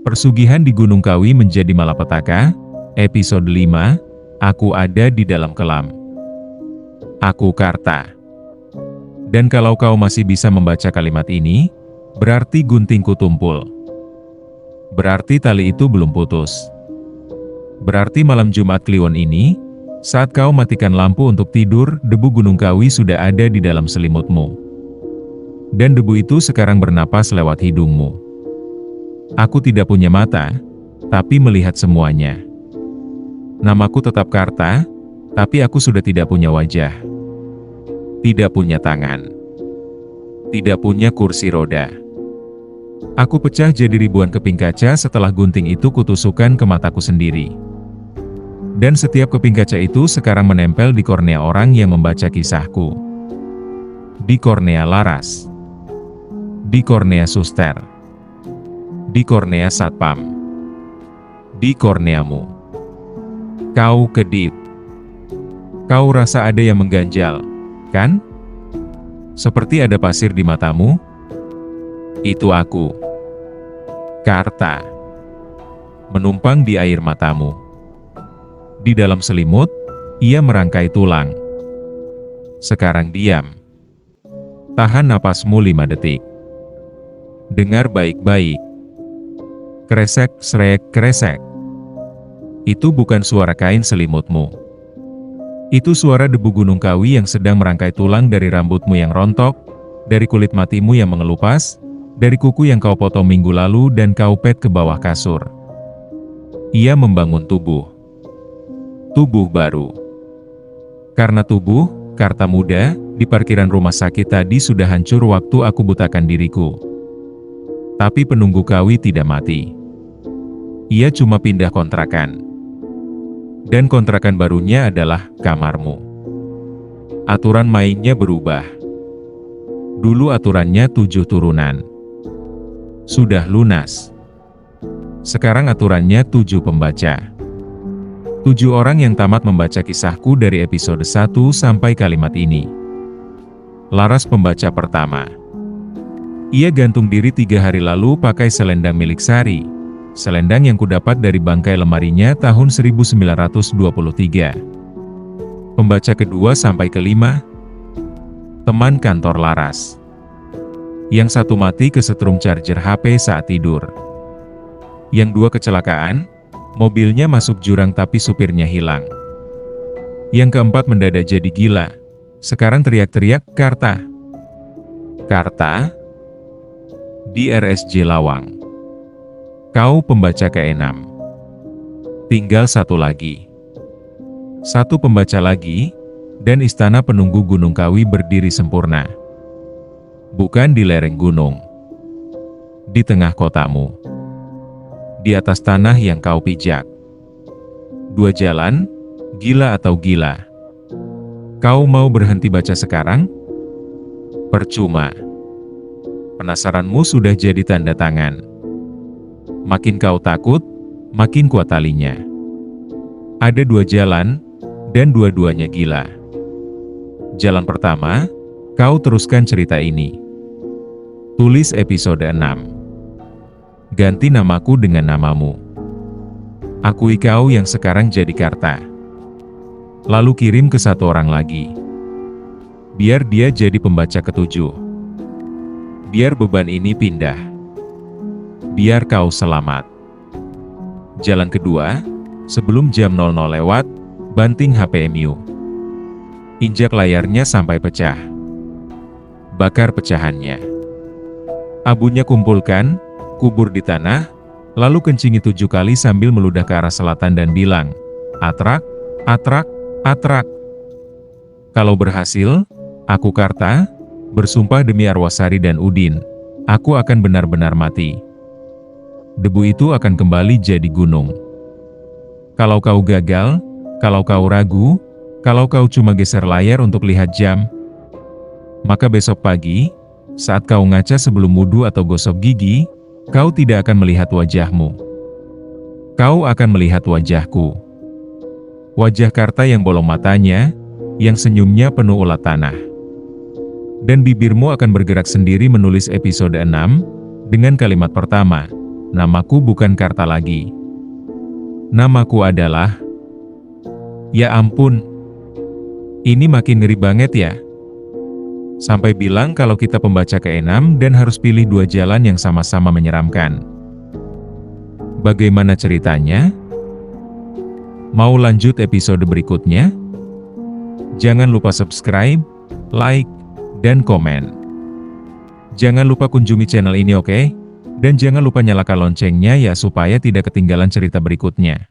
Persugihan di Gunung Kawi menjadi malapetaka, episode 5, Aku ada di dalam kelam. Aku Karta. Dan kalau kau masih bisa membaca kalimat ini, berarti guntingku tumpul. Berarti tali itu belum putus. Berarti malam Jumat Kliwon ini, saat kau matikan lampu untuk tidur, debu Gunung Kawi sudah ada di dalam selimutmu. Dan debu itu sekarang bernapas lewat hidungmu. Aku tidak punya mata, tapi melihat semuanya. Namaku tetap Karta, tapi aku sudah tidak punya wajah. Tidak punya tangan. Tidak punya kursi roda. Aku pecah jadi ribuan keping kaca setelah gunting itu kutusukkan ke mataku sendiri. Dan setiap keping kaca itu sekarang menempel di kornea orang yang membaca kisahku. Di kornea Laras. Di kornea suster. Di kornea satpam. Di korneamu. Kau kedip. Kau rasa ada yang mengganjal, kan? Seperti ada pasir di matamu? Itu aku. Karta. Menumpang di air matamu. Di dalam selimut, ia merangkai tulang. Sekarang diam. Tahan napasmu 5 detik. Dengar baik-baik. Kresek, srek, kresek. Itu bukan suara kain selimutmu. Itu suara debu Gunung Kawi yang sedang merangkai tulang dari rambutmu yang rontok, dari kulit matimu yang mengelupas, dari kuku yang kau potong minggu lalu dan kau pet ke bawah kasur. Ia membangun tubuh. Tubuh baru. Karena tubuh, Karta muda, di parkiran rumah sakit tadi sudah hancur waktu aku butakan diriku. Tapi penunggu Kawi tidak mati. Ia cuma pindah kontrakan. Dan kontrakan barunya adalah kamarmu. Aturan mainnya berubah. Dulu aturannya 7 turunan. Sudah lunas. Sekarang aturannya 7 pembaca. 7 orang yang tamat membaca kisahku dari episode 1 sampai kalimat ini. Laras pembaca pertama. Ia gantung diri 3 hari lalu pakai selendang milik Sari. Selendang yang kudapat dari bangkai lemarinya tahun 1923. Pembaca kedua sampai kelima. Teman kantor Laras. Yang satu mati kesetrum charger HP saat tidur. Yang 2 kecelakaan, mobilnya masuk jurang tapi supirnya hilang. Yang keempat mendadak jadi gila. Sekarang teriak-teriak, Karta. Karta. Di RSJ Lawang. Kau pembaca ke-6. Tinggal 1 lagi. 1 pembaca lagi, dan istana penunggu Gunung Kawi berdiri sempurna. Bukan di lereng gunung. Di tengah kotamu. Di atas tanah yang kau pijak. 2 jalan, gila atau gila. Kau mau berhenti baca sekarang? Percuma. Penasaranmu sudah jadi tanda tangan. Makin kau takut, makin kuat talinya. Ada 2 jalan, dan dua-duanya gila. Jalan pertama, kau teruskan cerita ini. Tulis episode 6. Ganti namaku dengan namamu. Akui kau yang sekarang jadi Karta. Lalu kirim ke 1 orang lagi. Biar dia jadi pembaca ke-7. Biar beban ini pindah. Biar kau selamat. Jalan kedua, sebelum jam 00 lewat, banting HPMU. Injak layarnya sampai pecah. Bakar pecahannya. Abunya kumpulkan, kubur di tanah, lalu kencingi 7 kali sambil meludah ke arah selatan dan bilang, Atrak, atrak, atrak. Kalau berhasil, aku Karta, bersumpah demi arwah Sari dan Udin, aku akan benar-benar mati. Debu itu akan kembali jadi gunung. Kalau kau gagal, kalau kau ragu, kalau kau cuma geser layar untuk lihat jam, maka besok pagi, saat kau ngaca sebelum wudu atau gosok gigi, kau tidak akan melihat wajahmu. Kau akan melihat wajahku. Wajah Karta yang bolong matanya, yang senyumnya penuh ulat tanah. Dan bibirmu akan bergerak sendiri menulis episode 6, dengan kalimat pertama, Namaku bukan Karta lagi. Namaku adalah... Ya ampun. Ini makin ngeri banget ya. Sampai bilang kalau kita pembaca ke-6 dan harus pilih dua jalan yang sama-sama menyeramkan. Bagaimana ceritanya? Mau lanjut episode berikutnya? Jangan lupa subscribe, like, dan komen. Jangan lupa kunjungi channel ini, oke? Dan jangan lupa nyalakan loncengnya ya supaya tidak ketinggalan cerita berikutnya.